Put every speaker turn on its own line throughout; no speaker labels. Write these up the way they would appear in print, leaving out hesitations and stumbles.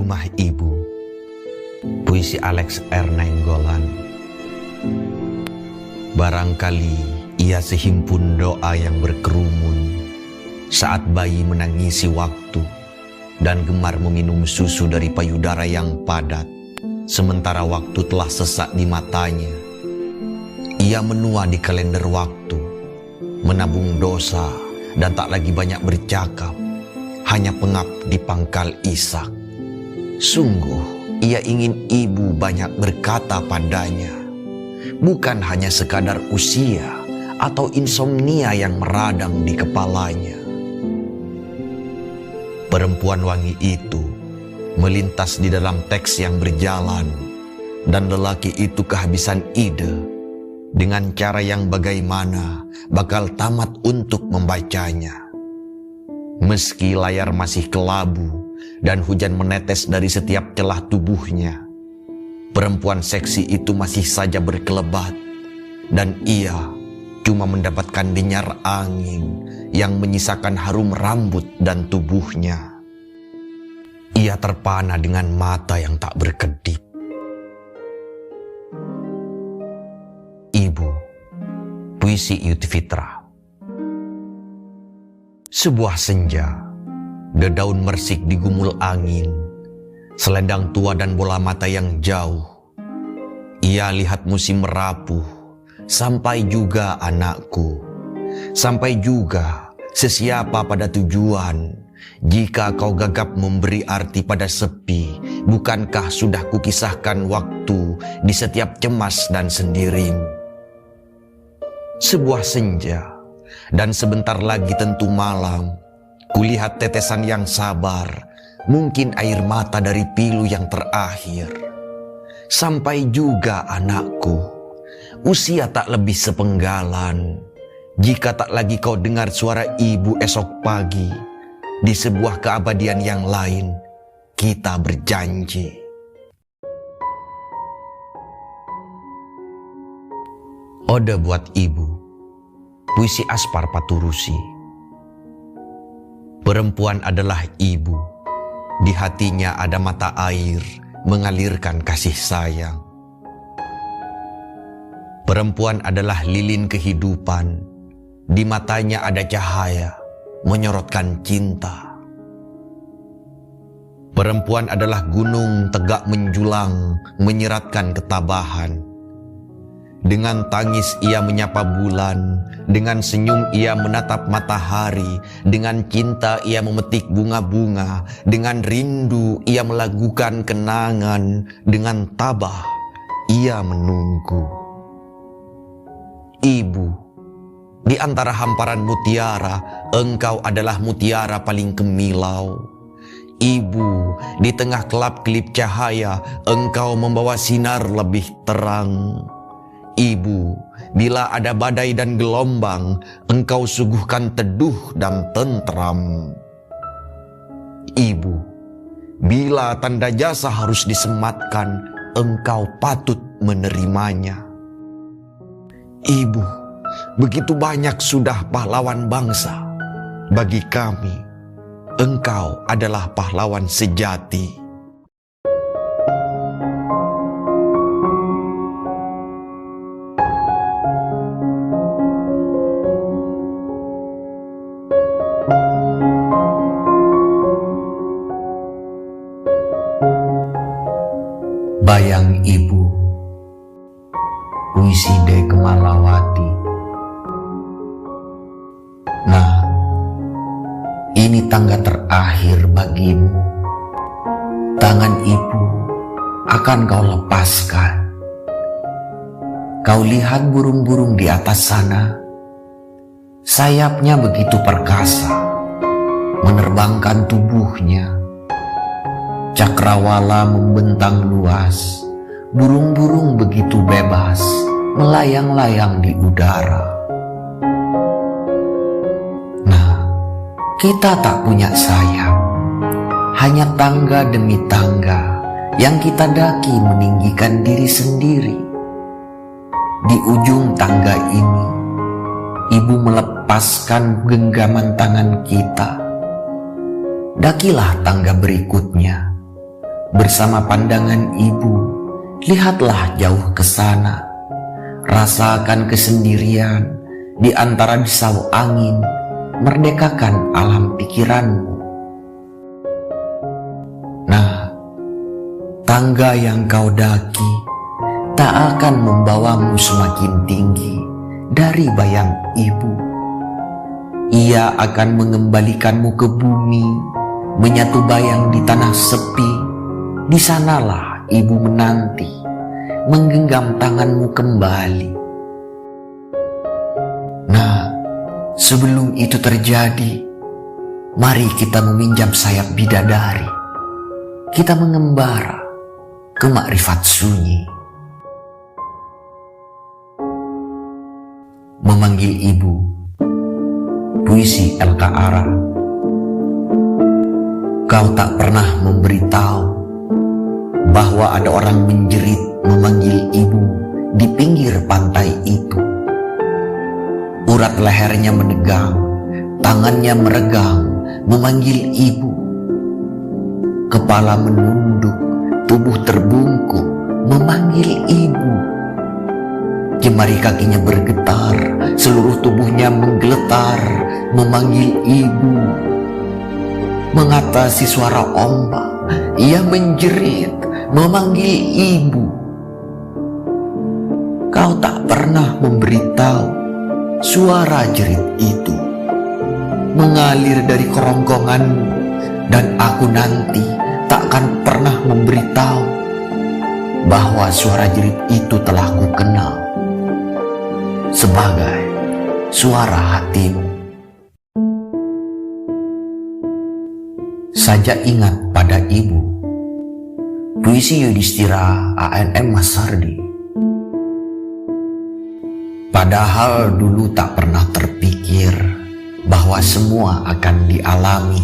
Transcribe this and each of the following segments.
Rumah Ibu. Puisi Alex R. Nainggolan. Barangkali ia sehimpun doa yang berkerumun saat bayi menangisi waktu dan gemar meminum susu dari payudara yang padat, sementara waktu telah sesak di matanya. Ia menua di kalender waktu, menabung dosa dan tak lagi banyak bercakap, hanya pengap di pangkal isak. Sungguh, ia ingin ibu banyak berkata padanya, bukan hanya sekadar usia atau insomnia yang meradang di kepalanya. Perempuan wangi itu melintas di dalam teks yang berjalan, dan lelaki itu kehabisan ide dengan cara yang bagaimana bakal tamat untuk membacanya. Meski layar masih kelabu dan hujan menetes dari setiap celah tubuhnya, perempuan seksi itu masih saja berkelebat, dan ia cuma mendapatkan denyar angin yang menyisakan harum rambut dan tubuhnya. Ia terpana dengan mata yang tak berkedip. Ibu. Puisi Yudhvitra. Sebuah senja, dedaun mersik digumul angin, selendang tua dan bola mata yang jauh. Ia lihat musim merapuh, sampai juga anakku, sampai juga sesiapa pada tujuan. Jika kau gagap memberi arti pada sepi, bukankah sudah kukisahkan waktu di setiap cemas dan sendirimu? Sebuah senja, dan sebentar lagi tentu malam, kulihat tetesan yang sabar, mungkin air mata dari pilu yang terakhir. Sampai juga anakku, usia tak lebih sepenggalan. Jika tak lagi kau dengar suara ibu esok pagi, di sebuah keabadian yang lain, kita berjanji. Ode buat Ibu. Puisi Aspar Paturusi. Perempuan adalah ibu. Di hatinya ada mata air mengalirkan kasih sayang. Perempuan adalah lilin kehidupan. Di matanya ada cahaya menyorotkan cinta. Perempuan adalah gunung tegak menjulang menyeratkan ketabahan. Dengan tangis ia menyapa bulan, dengan senyum ia menatap matahari, dengan cinta ia memetik bunga-bunga, dengan rindu ia melakukan kenangan, dengan tabah ia menunggu. Ibu, di antara hamparan mutiara, engkau adalah mutiara paling kemilau. Ibu, di tengah kelap-kelip cahaya, engkau membawa sinar lebih terang. Ibu, bila ada badai dan gelombang, engkau suguhkan teduh dan tentram. Ibu, bila tanda jasa harus disematkan, engkau patut menerimanya. Ibu, begitu banyak sudah pahlawan bangsa. Bagi kami, engkau adalah pahlawan sejati. Bayang Ibu. Puisi D. Kemalawati. Nah, ini tangga terakhir bagimu. Tangan ibu akan kau lepaskan. Kau lihat burung-burung di atas sana. Sayapnya begitu perkasa, menerbangkan tubuhnya. Cakrawala membentang luas, burung-burung begitu bebas, melayang-layang di udara. Nah, kita tak punya sayap, hanya tangga demi tangga yang kita daki meninggikan diri sendiri. Di ujung tangga ini, ibu melepaskan genggaman tangan kita. Dakilah tangga berikutnya. bersama pandangan ibu, lihatlah jauh ke sana. Rasakan kesendirian di antara desau angin, merdekakan alam pikiranmu. Nah, tangga yang kau daki tak akan membawamu semakin tinggi dari bayang ibu. Ia akan mengembalikanmu ke bumi, menyatu bayang di tanah sepi. Di sanalah ibu menanti, menggenggam tanganmu kembali. Nah, sebelum itu terjadi, mari kita meminjam sayap bidadari. Kita mengembara ke makrifat sunyi. Memanggil ibu. Puisi LK Ara. Kau tak pernah memberitahu bahwa ada orang menjerit memanggil ibu di pinggir pantai itu. Urat lehernya menegang, tangannya meregang, memanggil ibu. Kepala menunduk, tubuh terbungkuk, memanggil ibu. Jemari kakinya bergetar, seluruh tubuhnya menggeletar, memanggil ibu. Mengatasi suara ombak, ia menjerit, memanggil ibu. Kau tak pernah memberitahu suara jerit itu mengalir dari kerongkonganmu, dan aku nanti takkan pernah memberitahu bahwa suara jerit itu telah kukenal sebagai suara hatimu. Saja ingat pada ibu. Puisi Yudhistira A.N.M. Masardi. Padahal dulu tak pernah terpikir bahwa semua akan dialami.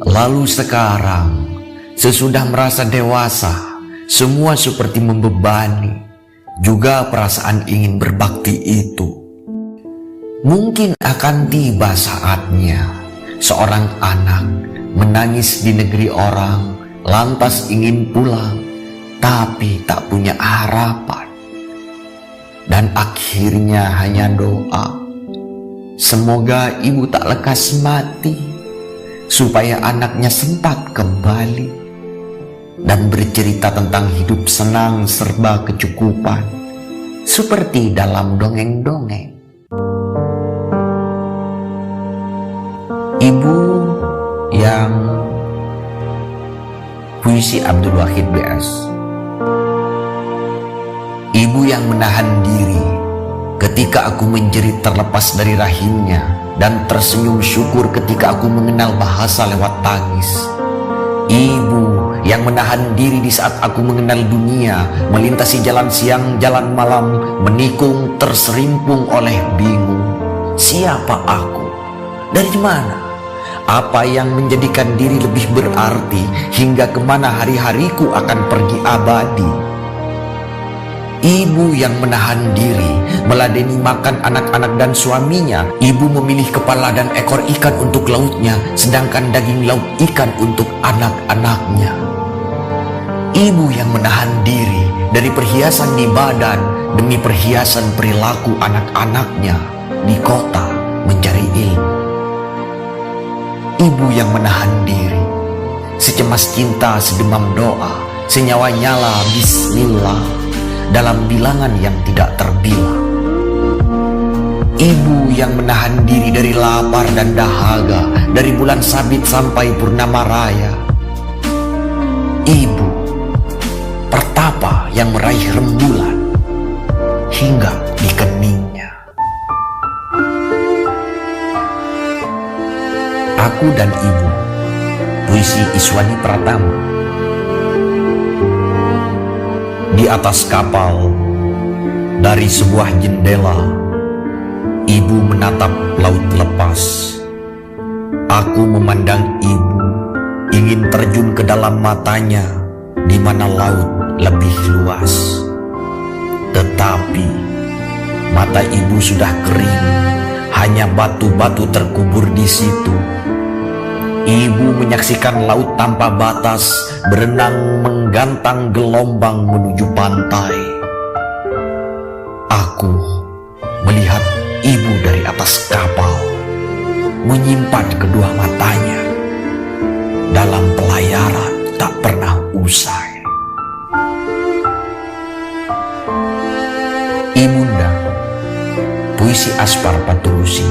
Lalu sekarang, sesudah merasa dewasa, semua seperti membebani. Juga perasaan ingin berbakti itu. Mungkin akan tiba saatnya seorang anak menangis di negeri orang, lantas ingin pulang, tapi tak punya harapan. Dan akhirnya hanya doa, semoga ibu tak lekas mati, supaya anaknya sempat kembali dan bercerita tentang hidup senang serba kecukupan, seperti dalam dongeng-dongeng. Ibu yang puisi Abdul Wahid B.S. Ibu yang menahan diri ketika aku menjerit terlepas dari rahimnya, dan tersenyum syukur ketika aku mengenal bahasa lewat tangis. Ibu yang menahan diri di saat aku mengenal dunia, melintasi jalan siang, jalan malam, menikung, terserimpung oleh bingung. Siapa aku? Dari mana? Apa yang menjadikan diri lebih berarti, hingga kemana hari-hariku akan pergi abadi? Ibu yang menahan diri, meladeni makan anak-anak dan suaminya. Ibu memilih kepala dan ekor ikan untuk lautnya, sedangkan daging laut ikan untuk anak-anaknya. Ibu yang menahan diri dari perhiasan di badan demi perhiasan perilaku anak-anaknya di kota mencari ilmu. Ibu yang menahan diri, secemas cinta, sedemam doa, senyawa nyala bismillah, dalam bilangan yang tidak terbilang. Ibu yang menahan diri dari lapar dan dahaga, dari bulan sabit sampai purnama raya. Ibu pertapa yang meraih rembulan hingga di keningnya. Aku dan Ibu. Puisi Iswani Pratama. Di atas kapal, dari sebuah jendela, ibu menatap laut lepas. Aku memandang ibu, ingin terjun ke dalam matanya, di mana laut lebih luas. Tetapi mata ibu sudah kering, hanya batu-batu terkubur di situ. Ibu menyaksikan laut tanpa batas berenang menggantang gelombang menuju pantai. Aku melihat ibu dari atas kapal, menyimpan kedua matanya dalam pelayaran tak pernah usai. Ibunda, puisi Aspar Paturusi.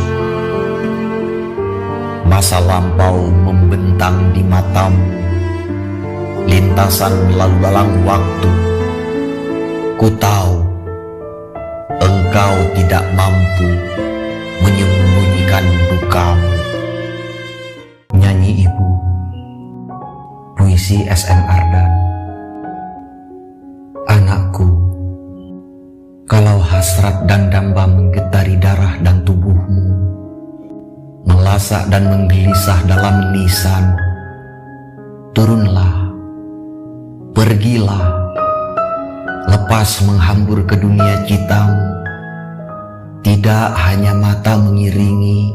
Masa lampau membentang di matamu, lintasan lalu lalang waktu. Ku tahu engkau tidak mampu menyembunyikan dukamu. Nyanyi Ibu, puisi SM Ardan. Anakku, kalau hasrat dan damba menggetari darah dan tubuhmu, melasak dan menggelisah dalam lisan, turunlah, pergilah, lepas menghambur ke dunia citamu. Tidak hanya mata mengiringi,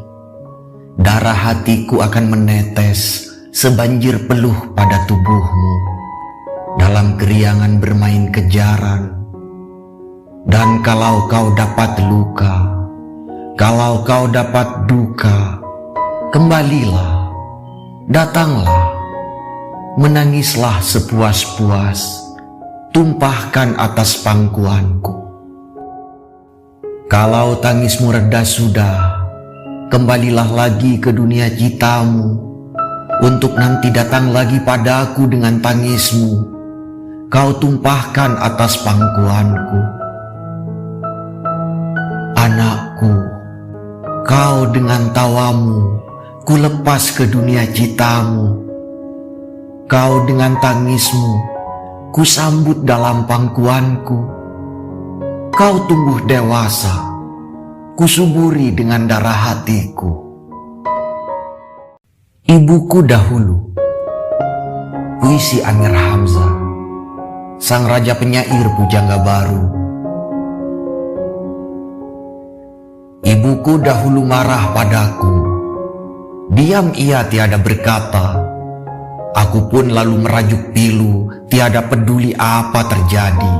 darah hatiku akan menetes sebanjir peluh pada tubuhmu, dalam keriangan bermain kejaran. Dan kalau kau dapat luka, kalau kau dapat duka, kembalilah, datanglah, menangislah sepuas-puas, tumpahkan atas pangkuanku. Kalau tangismu reda sudah, kembalilah lagi ke dunia citamu, untuk nanti datang lagi padaku dengan tangismu, kau tumpahkan atas pangkuanku. Anakku, kau dengan tawamu ku lepas ke dunia citamu. Kau dengan tangismu ku sambut dalam pangkuanku. Kau tumbuh dewasa, ku suburi dengan darah hatiku. Ibuku dahulu, puisi Amir Hamzah, sang raja penyair pujangga baru. Ibuku dahulu marah padaku, diam ia tiada berkata. Aku pun lalu merajuk pilu, tiada peduli apa terjadi.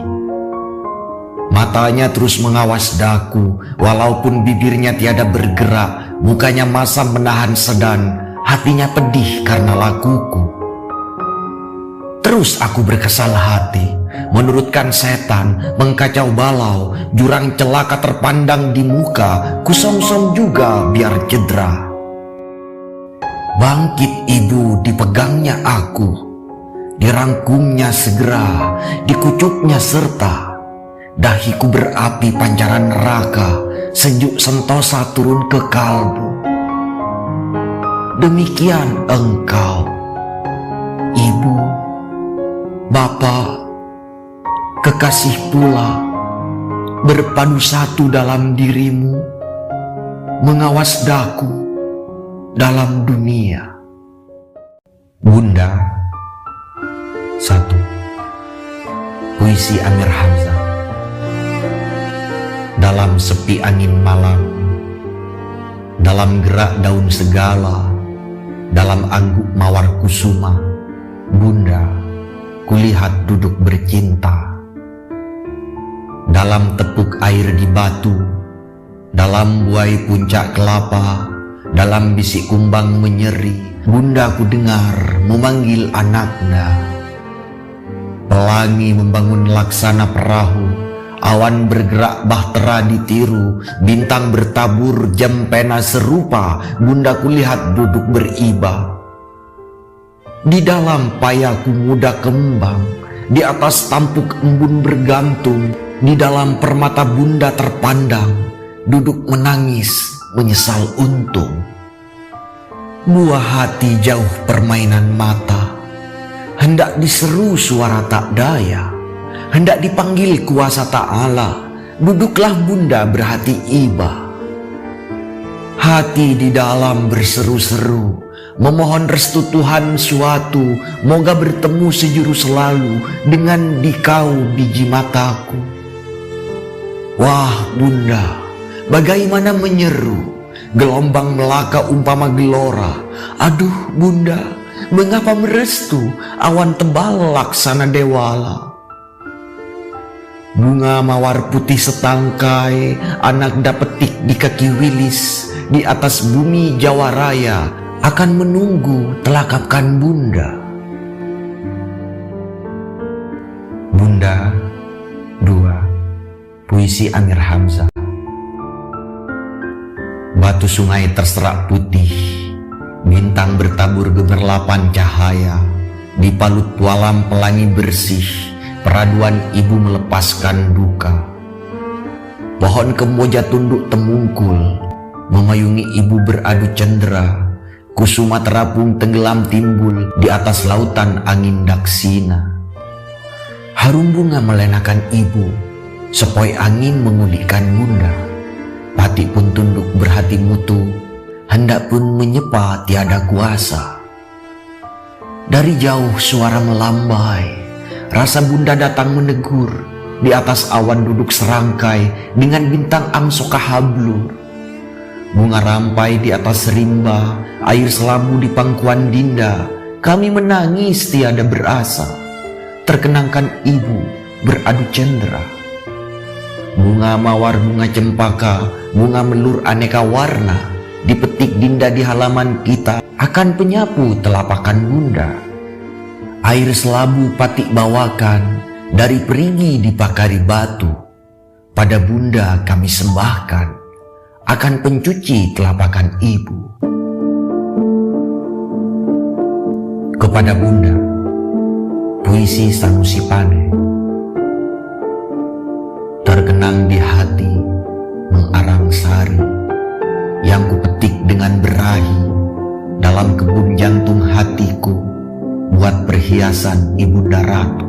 Matanya terus mengawas daku, walaupun bibirnya tiada bergerak. Bukannya masa menahan sedan, hatinya pedih karena lakuku. Terus aku berkesal hati, menurutkan setan, mengkacau balau. Jurang celaka terpandang di muka, kusongsong juga biar cedera. Bangkit ibu dipegangnya aku, dirangkumnya segera, dikucuknya serta. Dahiku berapi pancaran neraka, sejuk sentosa turun ke kalbu. Demikian engkau, ibu, bapa, kekasih pula, berpadu satu dalam dirimu, mengawas daku dalam dunia. Bunda. 1. Puisi Amir Hamzah. Dalam sepi angin malam, dalam gerak daun segala, dalam angguk mawar kusuma, Bunda, kulihat duduk bercinta. Dalam tepuk air di batu, dalam buai puncak kelapa, dalam bisik kumbang menyeri, Bunda ku dengar memanggil anaknya. Pelangi membangun laksana perahu, awan bergerak bahtera ditiru, bintang bertabur jam pena serupa, Bunda kulihat duduk beriba. Di dalam payaku muda kembang, di atas tampuk embun bergantung, di dalam permata Bunda terpandang, duduk menangis menyesal untung. Buah hati jauh permainan mata, hendak diseru suara tak daya, hendak dipanggil kuasa ta'ala, duduklah Bunda berhati iba. Hati di dalam berseru-seru, memohon restu Tuhan suatu, moga bertemu sejuru selalu dengan dikau biji mataku. Wah Bunda, bagaimana menyeru, gelombang melaka umpama gelora. Aduh bunda, mengapa merestu awan tebal laksana dewala? Bunga mawar putih setangkai, anak dapetik di kaki wilis, di atas bumi Jawa Raya, akan menunggu telakapkan bunda. Bunda 2. Puisi Amir Hamzah. Batu sungai terserak putih, bintang bertabur gemerlapan cahaya, di palut walam pelangi bersih, peraduan ibu melepaskan duka. Pohon kemboja tunduk temungkul, memayungi ibu beradu cendera, kusuma terapung tenggelam timbul di atas lautan angin daksina. Harum bunga melenakan ibu, sepoi angin mengulikkan bunda. Pati pun tunduk berhati mutu, hendak pun menyepa tiada kuasa. Dari jauh suara melambai, rasa bunda datang menegur. Di atas awan duduk serangkai dengan bintang amsoka hablur. Bunga rampai di atas rimba, air selabu di pangkuan dinda. Kami menangis tiada berasa, terkenangkan ibu beradu cendera. Bunga mawar, bunga cempaka, bunga melur aneka warna, dipetik dinda di halaman kita, akan penyapu telapakan bunda. Air selabu patik bawakan, dari perigi dipakari batu, pada bunda kami sembahkan, akan pencuci telapakan ibu. Kepada bunda, puisi Sanusi Pane. Terkenang di hati mengarang sari, yang kupetik dengan berahi dalam kebun jantung hatiku, buat perhiasan ibunda ratu.